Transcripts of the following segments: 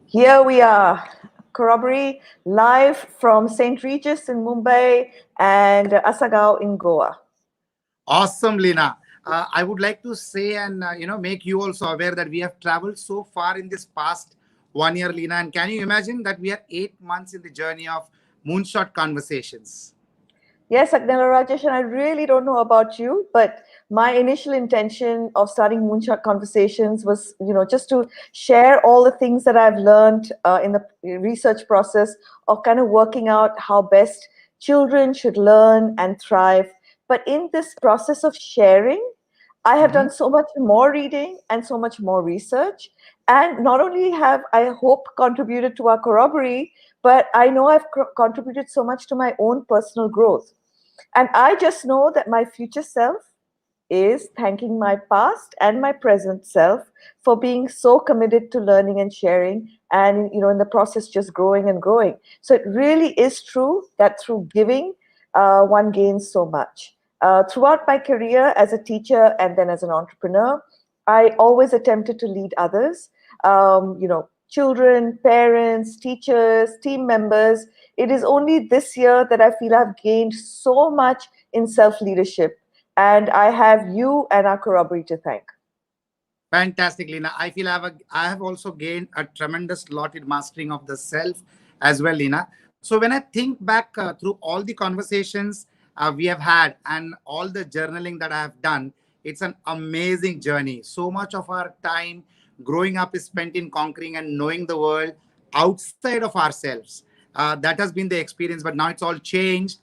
Here we are, Corroboree, live from St. Regis in Mumbai and Asagao in Goa. Awesome, Lina. I would like to say and make you also aware that we have traveled so far in this past 1 year, Lina. And can you imagine that we are 8 months in the journey of Moonshot conversations? Yes, Agnella Rajesh, and I really don't know about you, but my initial intention of starting Moonshot Conversations was, just to share all the things that I've learned in the research process of kind of working out how best children should learn and thrive. But in this process of sharing, I have Mhm. done so much more reading and so much more research. And not only have I hope contributed to our corroboree, but I know I've contributed so much to my own personal growth. And I just know that my future self is thanking my past and my present self for being so committed to learning and sharing and in the process just growing and growing. So it really is true that through giving one gains so much. Throughout my career as a teacher and then as an entrepreneur, I always attempted to lead others, children, parents, teachers, team members. It is only this year that I feel I've gained so much in self leadership, and I have you and our corroboree to thank. Fantastic, Lina. I feel I have also gained a tremendous lot in mastering of the self as well, Lina. So when I think back through all the conversations we have had and all the journaling that I have done, it's an amazing journey. So much of our time growing up is spent in conquering and knowing the world outside of ourselves. That has been the experience, but now it's all changed.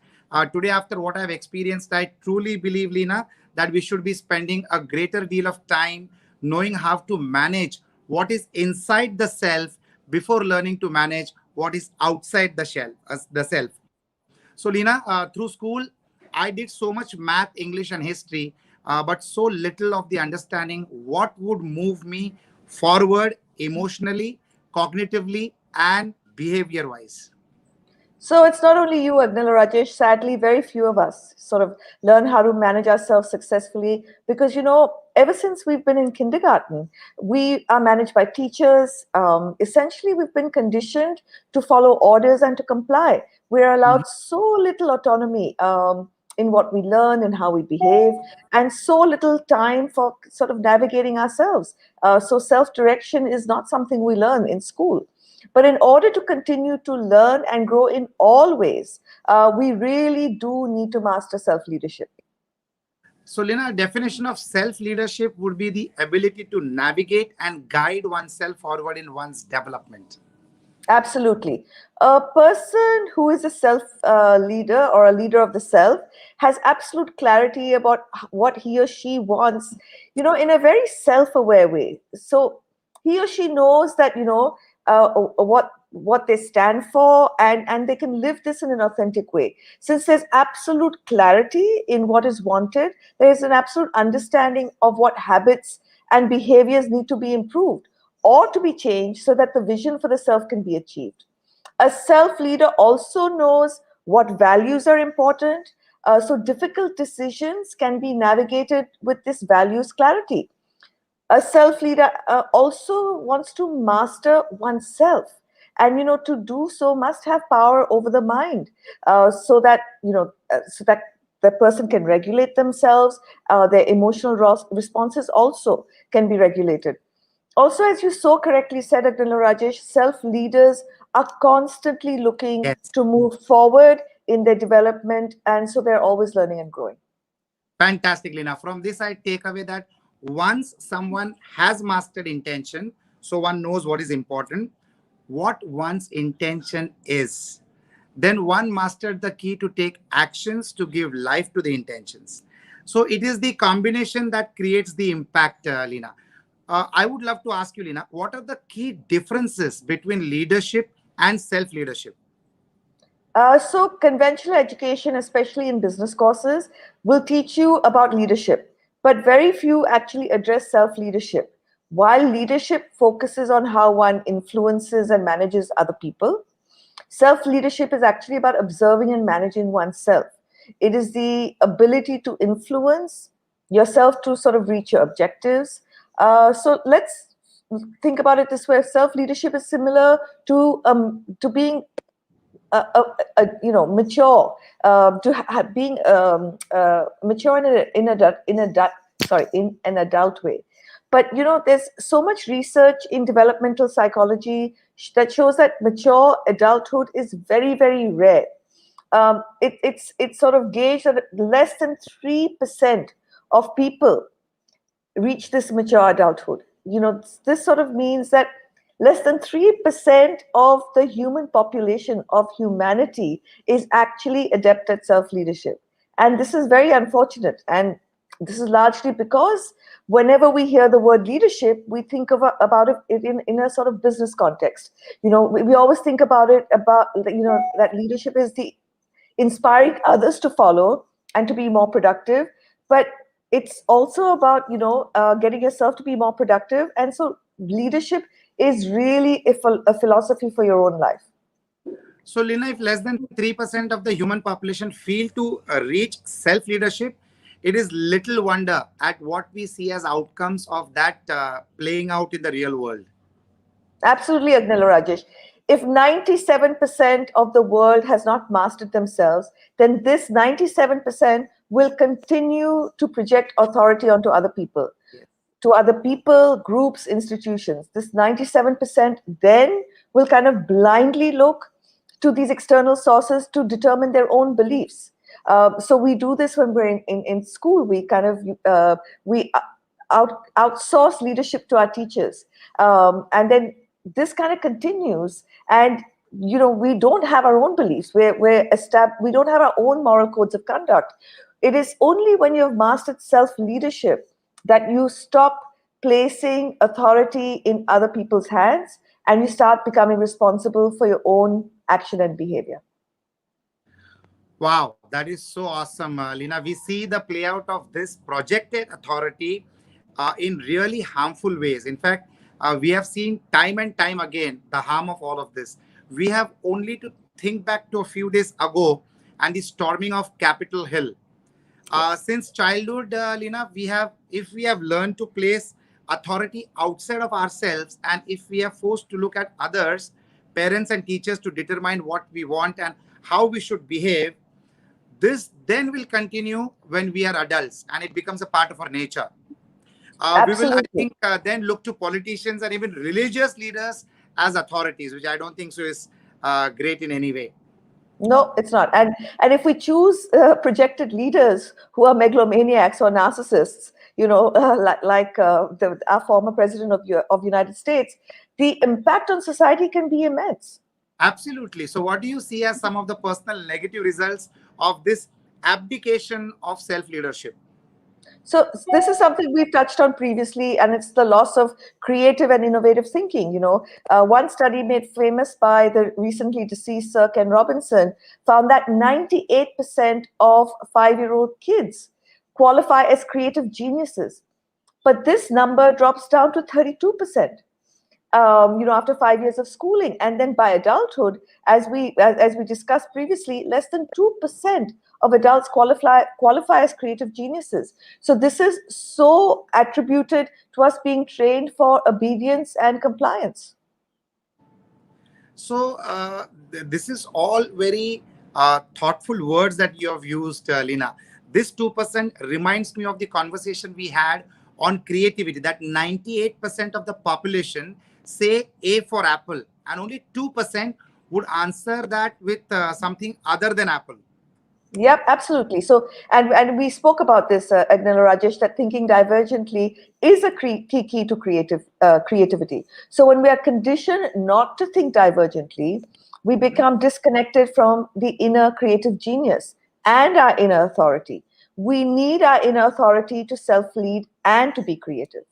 Today, after what I've experienced, I truly believe, Lina, that we should be spending a greater deal of time knowing how to manage what is inside the self before learning to manage what is outside the shell, the self. So, Lina, through school, I did so much math, English, and history, but so little of the understanding what would move me forward emotionally, cognitively, and behavior wise. So it's not only you, Agnila Rajesh. Sadly, very few of us sort of learn how to manage ourselves successfully because, ever since we've been in kindergarten, we are managed by teachers. Essentially, we've been conditioned to follow orders and to comply. We're allowed so little autonomy. In what we learn and how we behave, and so little time for sort of navigating ourselves. So, self direction is not something we learn in school. But in order to continue to learn and grow in all ways, we really do need to master self leadership. So, Lina, a definition of self leadership would be the ability to navigate and guide oneself forward in one's development. Absolutely. A person who is a self leader or a leader of the self has absolute clarity about what he or she wants, in a very self aware way. So he or she knows that, what they stand for, and they can live this in an authentic way. Since there's absolute clarity in what is wanted, there is an absolute understanding of what habits and behaviors need to be improved or to be changed so that the vision for the self can be achieved. A self leader also knows what values are important, so difficult decisions can be navigated with this values clarity. A self leader also wants to master oneself, and to do so must have power over the mind, so that the person can regulate themselves. Their emotional responses also can be regulated. Also, as you so correctly said, Agnila Rajesh, self leaders are constantly looking Yes. to move forward in their development, and so they're always learning and growing. Fantastic, Lina. From this, I take away that once someone has mastered intention, so one knows what is important, what one's intention is, then one mastered the key to take actions to give life to the intentions. So it is the combination that creates the impact, Lina. I would love to ask you, Lina, what are the key differences between leadership and self leadership? So, conventional education, especially in business courses, will teach you about leadership, but very few actually address self leadership. While leadership focuses on how one influences and manages other people, self leadership is actually about observing and managing oneself. It is the ability to influence yourself to sort of reach your objectives. So, let's think about it this way: self leadership is similar to being mature, being mature in an adult way. But there's so much research in developmental psychology that shows that mature adulthood is very, very rare. It's sort of gauged that less than 3% of people reach this mature adulthood. This sort of means that less than 3% of the human population of humanity is actually adept at self leadership. And this is very unfortunate. And this is largely because whenever we hear the word leadership, we think about it in a sort of business context. We always think about it about, that leadership is the inspiring others to follow and to be more productive. But it's also about getting yourself to be more productive. And so leadership is really a philosophy for your own life. So, Lina, if less than 3% of the human population fail to reach self leadership, it is little wonder at what we see as outcomes of that playing out in the real world. Absolutely, Agnila Rajesh. If 97% of the world has not mastered themselves, then this 97% will continue to project authority onto other people, to other people, groups, institutions. This 97% then will kind of blindly look to these external sources to determine their own beliefs. So we do this when we're in school. We kind of outsource leadership to our teachers, and then this kind of continues. And we don't have our own beliefs. We don't have our own moral codes of conduct. It is only when you have mastered self leadership that you stop placing authority in other people's hands and you start becoming responsible for your own action and behavior. Wow, that is so awesome, Lina. We see the play out of this projected authority in really harmful ways. In fact, we have seen time and time again the harm of all of this. We have only to think back to a few days ago and the storming of Capitol Hill. Since childhood, Lina, if we have learned to place authority outside of ourselves, and if we are forced to look at others, parents and teachers, to determine what we want and how we should behave, this then will continue when we are adults, and it becomes a part of our nature. We will, I Absolutely. think, then look to politicians and even religious leaders as authorities, which I don't think so is great in any way. No, it's not. And if we choose projected leaders who are megalomaniacs or narcissists, our former president of United States, the impact on society can be immense. Absolutely. So, what do you see as some of the personal negative results of this abdication of self leadership? So this is something we've touched on previously, and it's the loss of creative and innovative thinking. One study made famous by the recently deceased Sir Ken Robinson found that 98% of 5-year-old kids qualify as creative geniuses, but this number drops down to 32%. After 5 years of schooling, and then by adulthood, as we discussed previously, less than 2% of adults qualify as creative geniuses. So this is so attributed to us being trained for obedience and compliance. So, this is all very thoughtful words that you have used, Lina. This 2% reminds me of the conversation we had on creativity, that 98% of the population say A for apple, and only 2% would answer that with something other than apple. Yep, absolutely. So, and we spoke about this, Agnila Rajesh, that thinking divergently is a key to creativity. So, when we are conditioned not to think divergently, we become disconnected from the inner creative genius and our inner authority. We need our inner authority to self-lead and to be creative.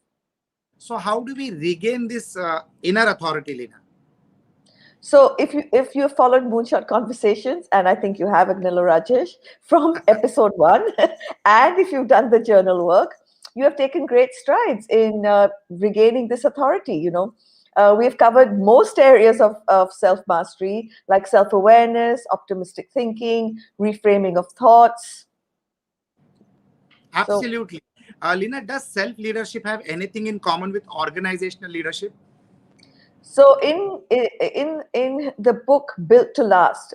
So, how do we regain this inner authority, Lina? So if you followed Moonshot Conversations, and I think you have, Agnila Rajesh, from episode 1, and if you've done the journal work, you have taken great strides in regaining this authority. We've covered most areas of self-mastery, like self-awareness, optimistic thinking, reframing of thoughts. So Absolutely. Lina, does self leadership have anything in common with organizational leadership? So in the book Built to Last,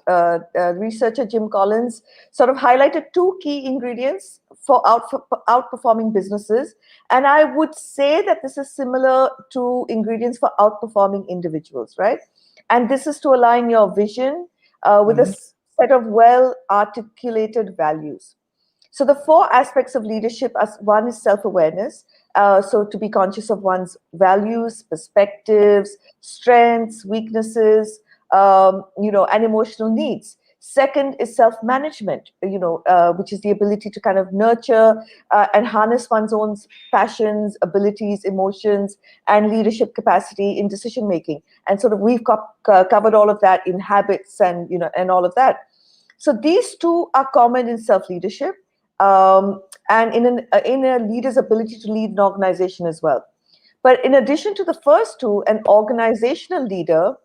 researcher Jim Collins sort of highlighted two key ingredients for outperforming businesses, and I would say that this is similar to ingredients for outperforming individuals, right? And this is to align your vision with a Mhm. set of well articulated values. So the four aspects of leadership, as one is self-awareness. So to be conscious of one's values, perspectives, strengths, weaknesses, and emotional needs. Second is self-management, which is the ability to kind of nurture and harness one's own passions, abilities, emotions, and leadership capacity in decision making. And sort of we've covered all of that in habits and all of that. So these two are common in self-leadership, and in a leader's ability to lead an organization as well. But in addition to the first two, an organizational leader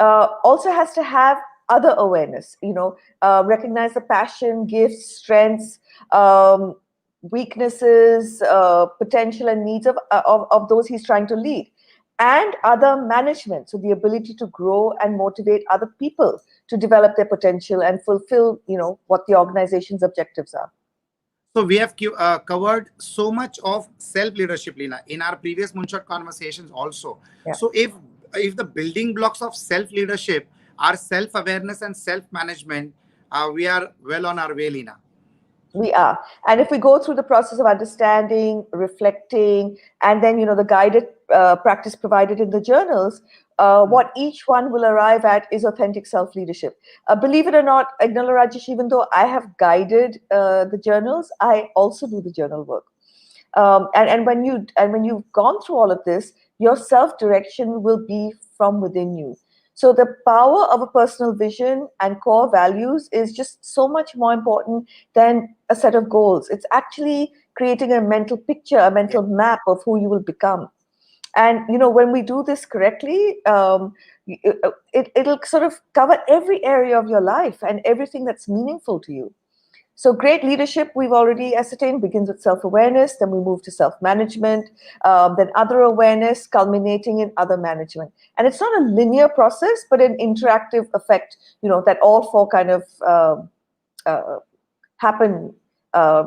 also has to have other awareness, recognize the passion, gifts, strengths, weaknesses, potential and needs of those he's trying to lead, and other management. So the ability to grow and motivate other people to develop their potential and fulfill, what the organization's objectives are. So we have covered so much of self leadership, Lina, in our previous Moonshot conversations also. Yeah. So if the building blocks of self leadership are self awareness and self management, we are well on our way, Lina. We are. And if we go through the process of understanding, reflecting, and then, the guided practice provided in the journals, what each one will arrive at is authentic self leadership. Believe it or not, Agnala Rajesh, even though I have guided the journals, I also do the journal work. And when you've gone through all of this, your self direction will be from within you. So the power of a personal vision and core values is just so much more important than a set of goals. It's actually creating a mental picture, a mental map of who you will become. And when we do this correctly, it'll sort of cover every area of your life and everything that's meaningful to you. So great leadership, we've already ascertained, begins with self-awareness. Then we move to self-management, then other awareness, culminating in other management. And it's not a linear process, but an interactive effect, that all four kind of uh, happen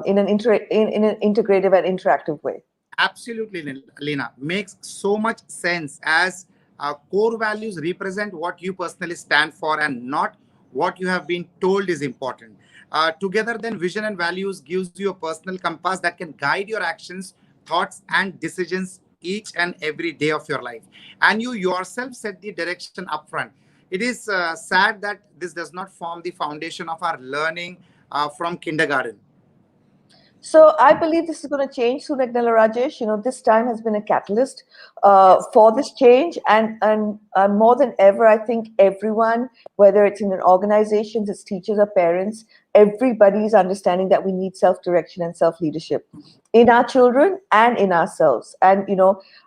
in an integrative and interactive way. Absolutely, Lina. Makes so much sense as core values represent what you personally stand for and not what you have been told is important. Together, then, vision and values gives you a personal compass that can guide your actions, thoughts, and decisions each and every day of your life. And you yourself set the direction upfront. It is sad that this does not form the foundation of our learning from kindergarten. So I believe this is going to change soon, Agnala Rajesh. This time has been a catalyst Yes. for this change, and more than ever, I think everyone, whether it's in an organizations, it's teachers or parents, everybody is understanding that we need self-direction and self-leadership in our children and in ourselves. And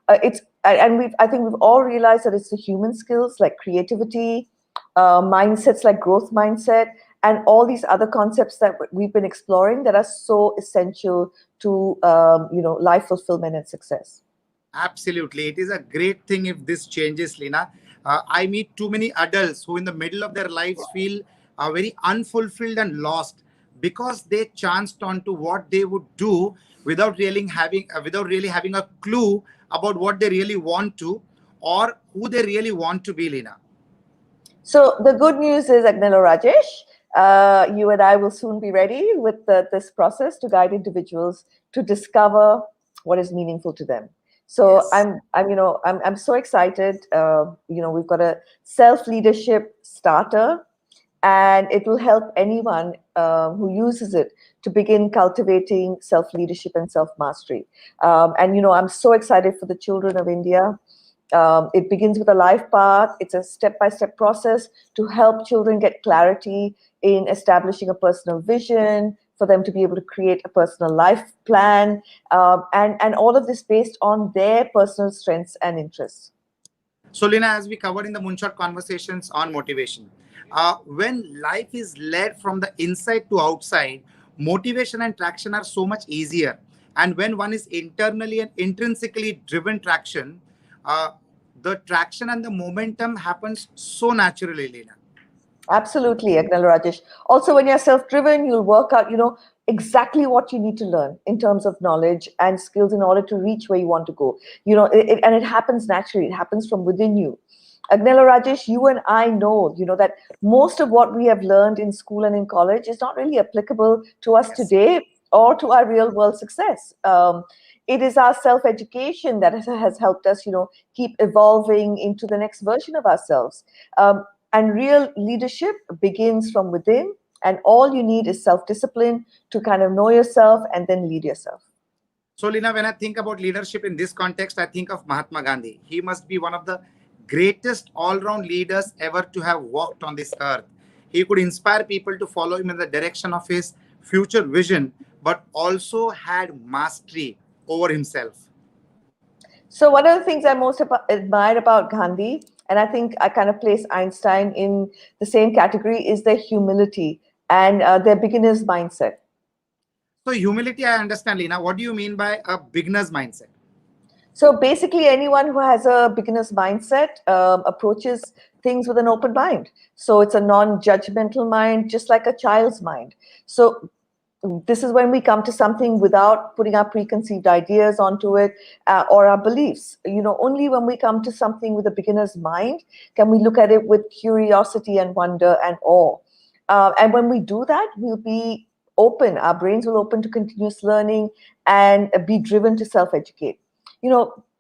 it's and we've I think we've all realized that it's the human skills like creativity, mindsets like growth mindset, and all these other concepts that we've been exploring that are so essential to life fulfillment and success. Absolutely. It is a great thing if this changes, Lina. I meet too many adults who, in the middle of their lives, feel very unfulfilled and lost because they chanced onto what they would do without really having a clue about what they really want to or who they really want to be, Lina. So the good news is, Agnello Rajesh, you and I will soon be ready with this process to guide individuals to discover what is meaningful to them. So Yes. I'm so excited. We've got a self leadership starter, and it will help anyone who uses it to begin cultivating self leadership and self mastery. And I'm so excited for the children of India. It begins with a life path. It's a step-by-step process to help children get clarity in establishing a personal vision, for them to be able to create a personal life plan, and all of this based on their personal strengths and interests. So, Lina, as we covered in the Moonshot conversations on motivation, when life is led from the inside to outside, motivation and traction are so much easier. And when one is internally and intrinsically driven traction, uh, the traction and the momentum happens so naturally, Lena. Absolutely, Agnel Rajesh. Also, when you're self-driven, you'll work out, exactly what you need to learn in terms of knowledge and skills in order to reach where you want to go. And it happens naturally. It happens from within you. Agnel Rajesh, you and I know, that most of what we have learned in school and in college is not really applicable to us Yes. today or to our real world success. It is our self-education that has helped us, keep evolving into the next version of ourselves. And real leadership begins from within, and all you need is self discipline to kind of know yourself and then lead yourself. So, Lina, when I think about leadership in this context, I think of Mahatma Gandhi. He must be one of the greatest all round leaders ever to have walked on this earth. He could inspire people to follow him in the direction of his future vision, but also had mastery over himself. So, one of the things I most admire about Gandhi, and I think I kind of place Einstein in the same category, is their humility and their beginner's mindset. So, humility, I understand, Lina. What do you mean by a beginner's mindset? So basically, anyone who has a beginner's mindset approaches things with an open mind. So it's a non-judgmental mind, just like a child's mind. So this is when we come to something without putting our preconceived ideas onto it or our beliefs. Only when we come to something with a beginner's mind can we look at it with curiosity and wonder and awe. And when we do that, we'll be open. Our brains will open to continuous learning and be driven to self-educate.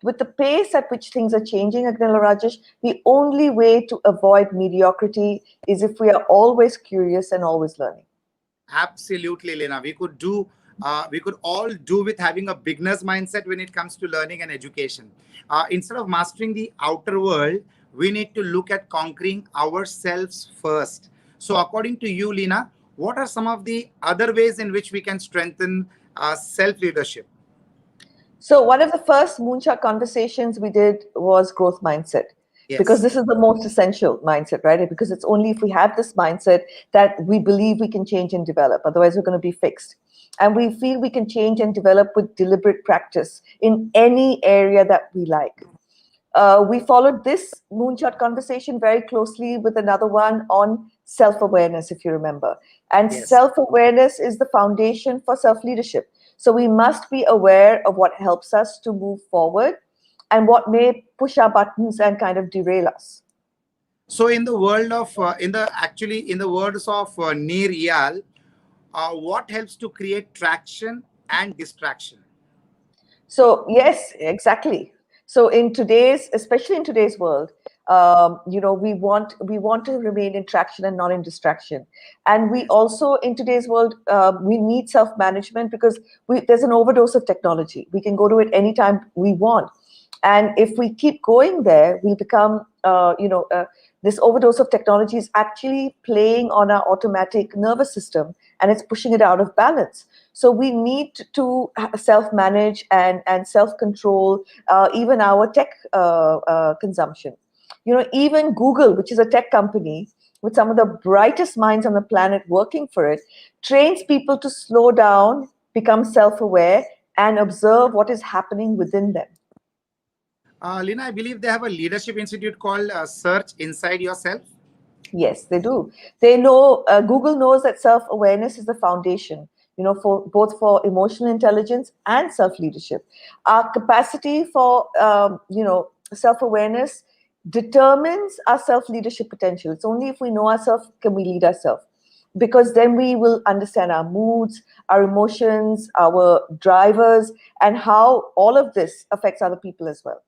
With the pace at which things are changing, Agnella Rajesh, the only way to avoid mediocrity is if we are always curious and always learning. Absolutely, Lena. We could all do with having a beginner's mindset when it comes to learning and education. Instead of mastering the outer world, we need to look at conquering ourselves first. So, according to you, Lena, what are some of the other ways in which we can strengthen self leadership? So one of the first Moonshot conversations we did was growth mindset, because Yes. this is the most essential mindset, right? Because it's only if we have this mindset that we believe we can change and develop. Otherwise, we're going to be fixed. And we feel we can change and develop with deliberate practice in any area that we like. We followed this Moonshot conversation very closely with another one on self-awareness, if you remember. And Yes. self-awareness is the foundation for self-leadership. So we must be aware of what helps us to move forward and what may push our buttons and kind of derail us. So, in the world of, in the words of Neer Eyal, what helps to create traction and distraction? So yes, exactly. So especially in today's world, we want to remain in traction and not in distraction. And we Yes. also in today's world we need self management because there's an overdose of technology. We can go to it anytime we want, and if we keep going there, we become this overdose of technology is actually playing on our automatic nervous system and it's pushing it out of balance. So we need to self-manage and self-control even our tech consumption. Even Google, which is a tech company with some of the brightest minds on the planet working for it, trains people to slow down, become self-aware, and observe what is happening within them. Lina, I believe they have a leadership institute called Search Inside Yourself. Yes, they do. They know Google knows that self-awareness is the foundation, for both for emotional intelligence and self-leadership. Our capacity for self-awareness determines our self-leadership potential. It's only if we know ourselves can we lead ourselves, because then we will understand our moods, our emotions, our drivers, and how all of this affects other people as well.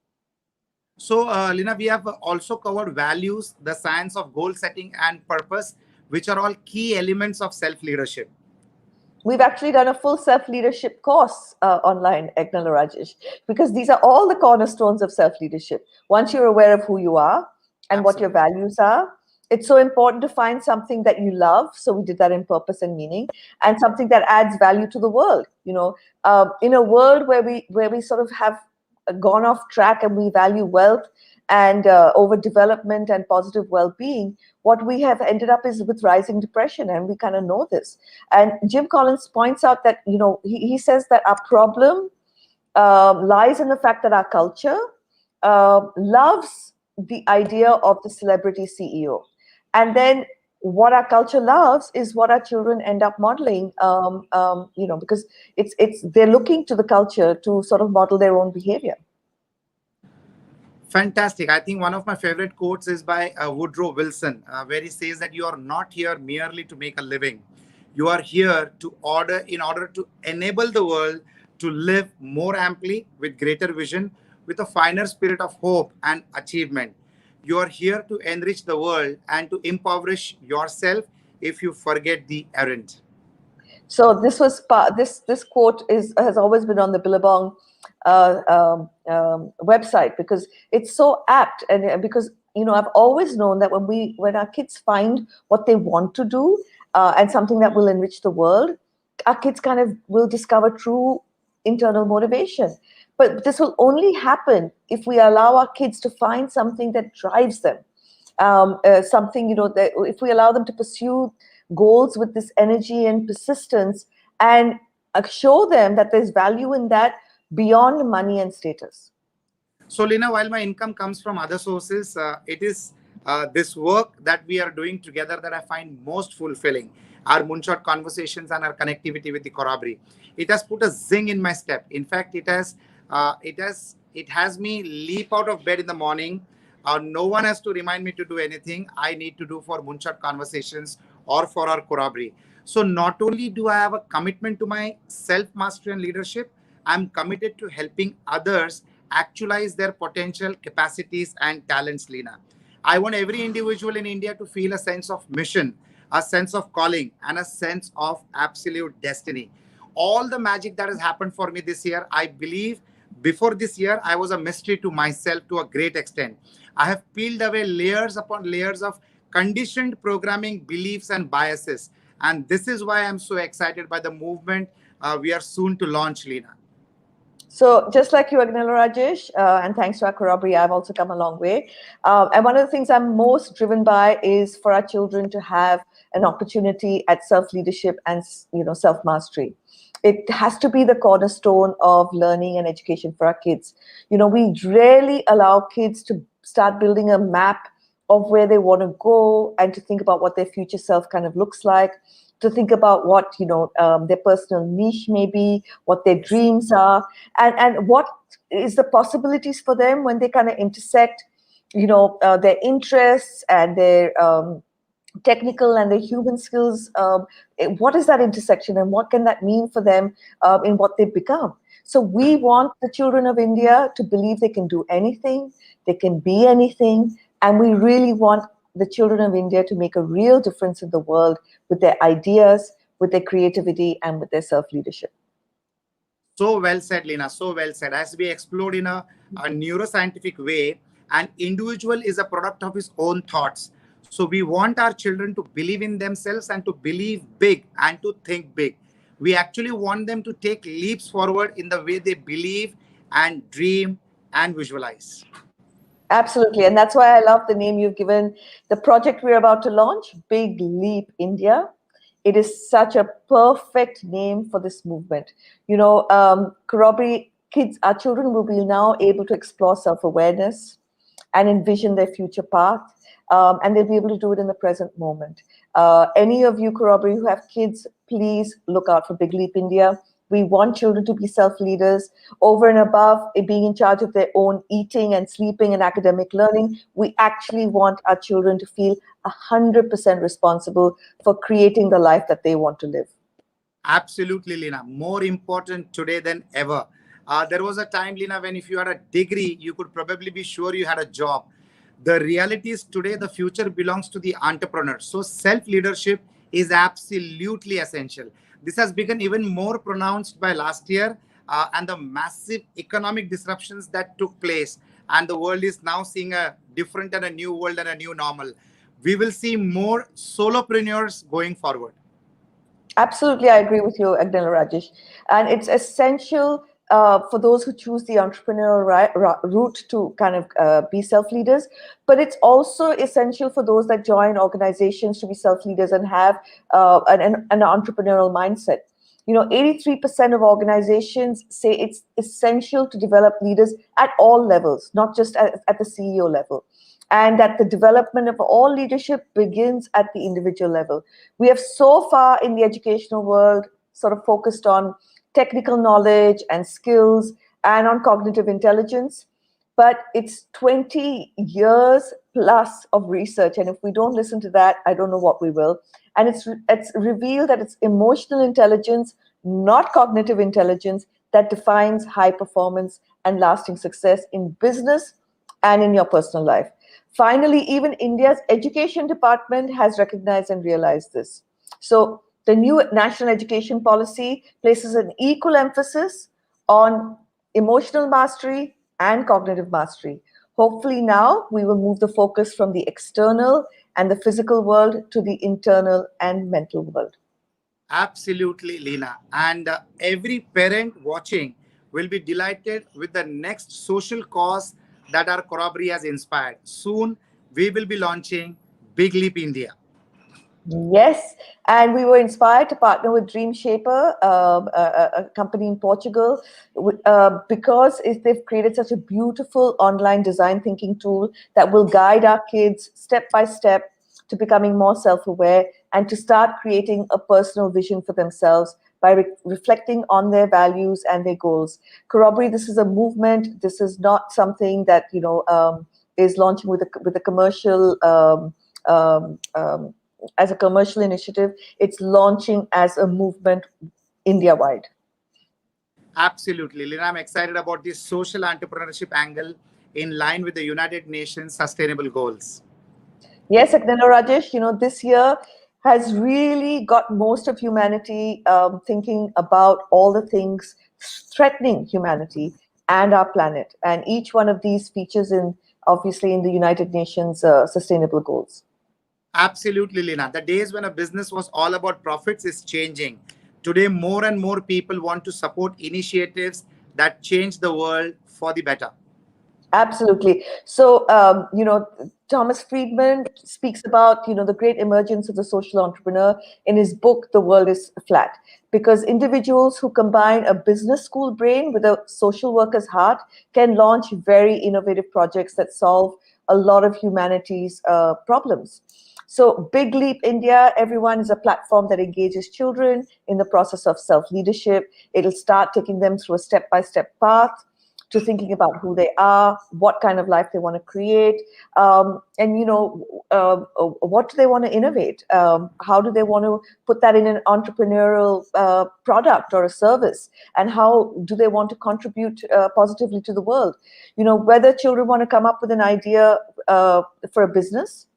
So, Lina, we have also covered values, the science of goal setting, and purpose, which are all key elements of self leadership. We've actually done a full self-leadership course online, Eknal Rajesh, because these are all the cornerstones of self-leadership. Once you're aware of who you are and what your Absolutely. values are, it's so important to find something that you love. So we did that in purpose and meaning, and something that adds value to the world. In a world where we sort of have gone off track and we value wealth and over development and positive well-being, what we have ended up is with rising depression, and we kind of know this. And Jim Collins points out that, he says that our problem lies in the fact that our culture loves the idea of the celebrity CEO. And then what our culture loves is what our children end up modeling, because it's they're looking to the culture to sort of model their own behavior. Fantastic. I think one of my favorite quotes is by Woodrow Wilson, where he says that you are not here merely to make a living. You are here in order to enable the world to live more amply with greater vision, with a finer spirit of hope and achievement. You are here to enrich the world and to impoverish yourself if you forget the errand. So this quote has always been on the Billabong website, because it's so apt, and because I've always known that when our kids find what they want to do, and something that will enrich the world, our kids kind of will discover true internal motivation. But this will only happen if we allow our kids to find something that drives them, something, that if we allow them to pursue goals with this energy and persistence, and show them that there's value in that beyond money and status. So, Lina, while my income comes from other sources, it is this work that we are doing together that I find most fulfilling. Our Moonshot conversations and our connectivity with the Corroboree. It has put a zing in my step. In fact, it has me leap out of bed in the morning. No one has to remind me to do anything I need to do for Moonshot conversations or for our Corroboree. So not only do I have a commitment to my self-mastery and leadership, I'm committed to helping others actualize their potential, capacities, and talents, Lina. I want every individual in India to feel a sense of mission, a sense of calling, and a sense of absolute destiny. All the magic that has happened for me this year, I believe before this year, I was a mystery to myself to a great extent. I have peeled away layers upon layers of conditioned programming, beliefs, and biases. And this is why I'm so excited by the movement we are soon to launch, Lina. So just like you, Agnella Rajesh, and thanks to our Corroboree, I've also come a long way. And one of the things I'm most driven by is for our children to have an opportunity at self-leadership and self-mastery. It has to be the cornerstone of learning and education for our kids. We rarely allow kids to start building a map of where they want to go, and to think about what their future self kind of looks like, to think about what their personal niche may be, what their dreams are, and what is the possibilities for them when they kind of intersect their interests and their technical and their human skills. What is that intersection, and what can that mean for them in what they become? So we want the children of India to believe they can do anything, they can be anything, and we really want the children of India to make a real difference in the world with their ideas, with their creativity, and with their self-leadership. So well said, Lina. So well said. As we explored in a neuroscientific way, an individual is a product of his own thoughts. So we want our children to believe in themselves and to believe big and to think big. We actually want them to take leaps forward in the way they believe and dream and visualize. Absolutely. And that's why I love the name you've given the project we're about to launch, Big Leap India. It is such a perfect name for this movement. Corroboree kids, our children will be now able to explore self-awareness and envision their future path. And they'll be able to do it in the present moment. Any of you, Corroboree, who have kids, please look out for Big Leap India. We want children to be self-leaders. Over and above being in charge of their own eating and sleeping and academic learning, we actually want our children to feel 100% responsible for creating the life that they want to live. Absolutely, Lina. More important today than ever. There was a time, Lina, when if you had a degree, you could probably be sure you had a job. The reality is today, the future belongs to the entrepreneur. So self-leadership is absolutely essential. This has become even more pronounced by last year and the massive economic disruptions that took place. And the world is now seeing a different and a new world and a new normal. We will see more solopreneurs going forward. Absolutely, I agree with you, Agnella Rajesh. And it's essential for those who choose the entrepreneurial route to kind of be self-leaders, but it's also essential for those that join organizations to be self-leaders and have an entrepreneurial mindset. 83% of organizations say it's essential to develop leaders at all levels, not just at the CEO level, and that the development of all leadership begins at the individual level. We have so far in the educational world sort of focused on technical knowledge and skills and on cognitive intelligence, but it's 20 years plus of research, and if we don't listen to that, I don't know what we will. And it's revealed that it's emotional intelligence, not cognitive intelligence, that defines high performance and lasting success in business and in your personal life. Finally, even India's education department has recognized and realized this. So the new national education policy places an equal emphasis on emotional mastery and cognitive mastery. Hopefully now we will move the focus from the external and the physical world to the internal and mental world. Absolutely, Lina. And every parent watching will be delighted with the next social cause that our corroboree has inspired. Soon, we will be launching Big Leap India. Yes, and we were inspired to partner with Dream Shaper, a company in Portugal, because they've created such a beautiful online design thinking tool that will guide our kids step by step to becoming more self-aware and to start creating a personal vision for themselves by reflecting on their values and their goals. Corroboree, this is a movement. This is not something that is launching with a commercial. As a commercial initiative, it's launching as a movement India-wide. Absolutely, Lina. I'm excited about this social entrepreneurship angle in line with the United Nations Sustainable Goals. Yes, Agnella Rajesh, this year has really got most of humanity thinking about all the things threatening humanity and our planet. And each one of these features obviously in the United Nations Sustainable Goals. Absolutely, Lina. The days when a business was all about profits is changing. Today, more and more people want to support initiatives that change the world for the better. Absolutely. So, Thomas Friedman speaks about, the great emergence of the social entrepreneur in his book, The World is Flat, because individuals who combine a business school brain with a social worker's heart can launch very innovative projects that solve a lot of humanity's problems. So Big Leap India, everyone, is a platform that engages children in the process of self-leadership. It'll start taking them through a step-by-step path to thinking about who they are, what kind of life they want to create, and what do they want to innovate? How do they want to put that in an entrepreneurial product or a service? And how do they want to contribute positively to the world? Whether children want to come up with an idea for a business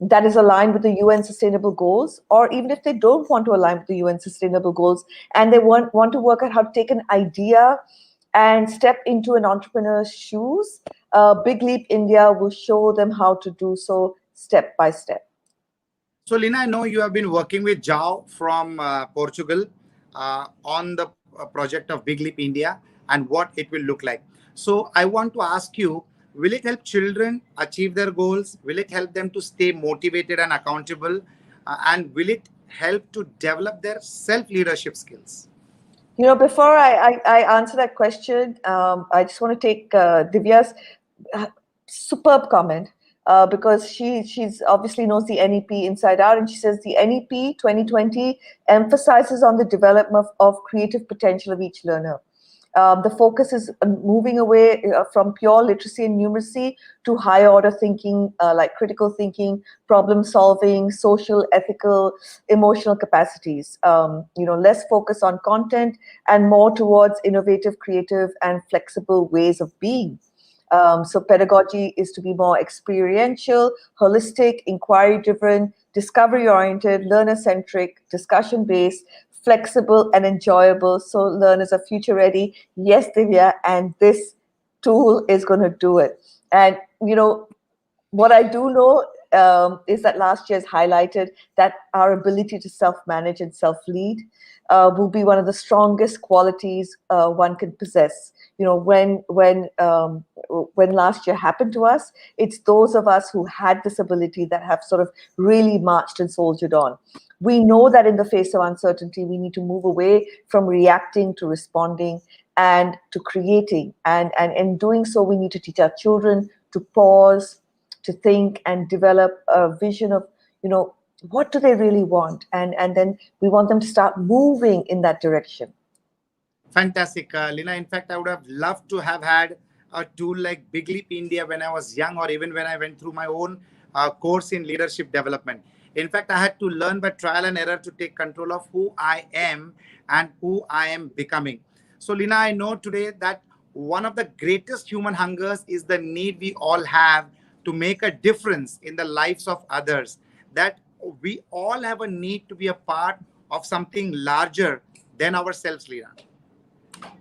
that is aligned with the UN Sustainable Goals, or even if they don't want to align with the UN Sustainable Goals and they want to work out how to take an idea and step into an entrepreneur's shoes, Big Leap India will show them how to do so step by step. So, Lina, I know you have been working with Jao from Portugal on the project of Big Leap India and what it will look like. So, I want to ask you, will it help children achieve their goals? Will it help them to stay motivated and accountable? And will it help to develop their self-leadership skills? Before I answer that question, I just want to take Divya's superb comment because she's obviously knows the NEP inside out, and she says the NEP 2020 emphasizes on the development of creative potential of each learner. The focus is moving away from pure literacy and numeracy to higher order thinking, like critical thinking, problem solving, social, ethical, emotional capacities. Less focus on content and more towards innovative, creative, and flexible ways of being. So pedagogy is to be more experiential, holistic, inquiry-driven, discovery-oriented, learner-centric, discussion-based, flexible and enjoyable, so learners are future ready. Yes, Divya, and this tool is going to do it. And what I do know is that last year has highlighted that our ability to self-manage and self-lead will be one of the strongest qualities one can possess. You know, when last year happened to us, it's those of us who had this ability that have sort of really marched and soldiered on. We know that in the face of uncertainty, we need to move away from reacting to responding and to creating. And in doing so, we need to teach our children to pause, to think, and develop a vision of, you know, what do they really want? And then we want them to start moving in that direction. Fantastic, Lina. In fact, I would have loved to have had a tool like Big Leap India when I was young, or even when I went through my own course in leadership development. In fact, I had to learn by trial and error to take control of who I am and who I am becoming. So, Lina, I know today that one of the greatest human hungers is the need we all have to make a difference in the lives of others. That we all have a need to be a part of something larger than ourselves, Lina.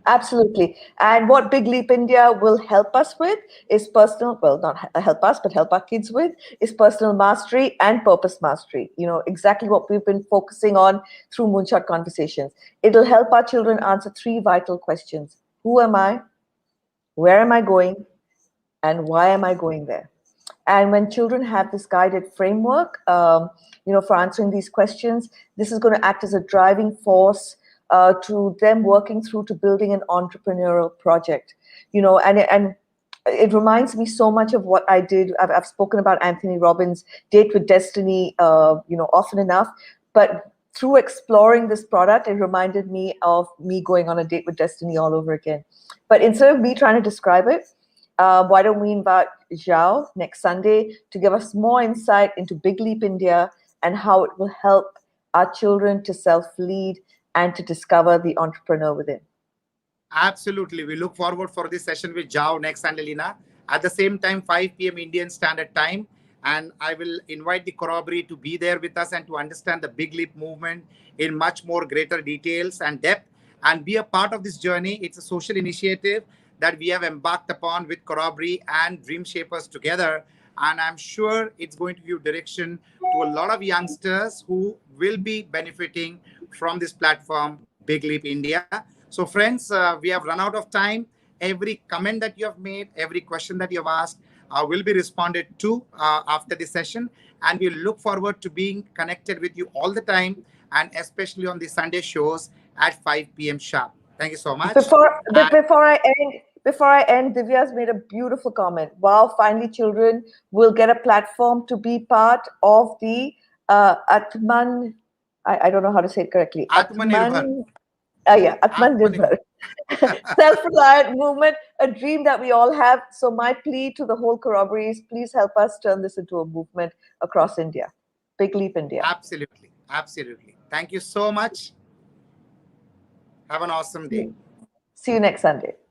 Absolutely. And what Big Leap India will help us with is personal, well, not help us, but help our kids with, is personal mastery and purpose mastery. You know, exactly what we've been focusing on through Moonshot Conversations. It'll help our children answer three vital questions. Who am I? Where am I going? And why am I going there? And when children have this guided framework, you know, for answering these questions, this is going to act as a driving force to them working through to building an entrepreneurial project. You know, and it reminds me so much of what I did. I've spoken about Anthony Robbins' Date with Destiny, you know, often enough, but through exploring this product, it reminded me of me going on a date with destiny all over again. But instead of me trying to describe it, why don't we invite Zhao next Sunday to give us more insight into Big Leap India and how it will help our children to self-lead and to discover the entrepreneur within. Absolutely. We look forward for this session with Jao next Sunday, Lina. At the same time, 5 p.m. Indian Standard Time. And I will invite the Corroboree to be there with us and to understand the Big Leap movement in much more greater details and depth and be a part of this journey. It's a social initiative that we have embarked upon with Corroboree and Dream Shapers together. And I'm sure it's going to give direction to a lot of youngsters who will be benefiting from this platform, Big Leap India. So, friends, we have run out of time. Every comment that you have made, every question that you have asked will be responded to after this session. And we look forward to being connected with you all the time, and especially on the Sunday shows at 5 p.m. sharp. Thank you so much. Before I end, Divya's made a beautiful comment. Wow, finally children will get a platform to be part of the Atman, I don't know how to say it correctly. Atmanirbhar. Atman Nirbhar. Self-reliant movement, a dream that we all have. So my plea to the whole Corroboree is please help us turn this into a movement across India. Big Leap India. Absolutely. Absolutely. Thank you so much. Have an awesome day. See you next Sunday.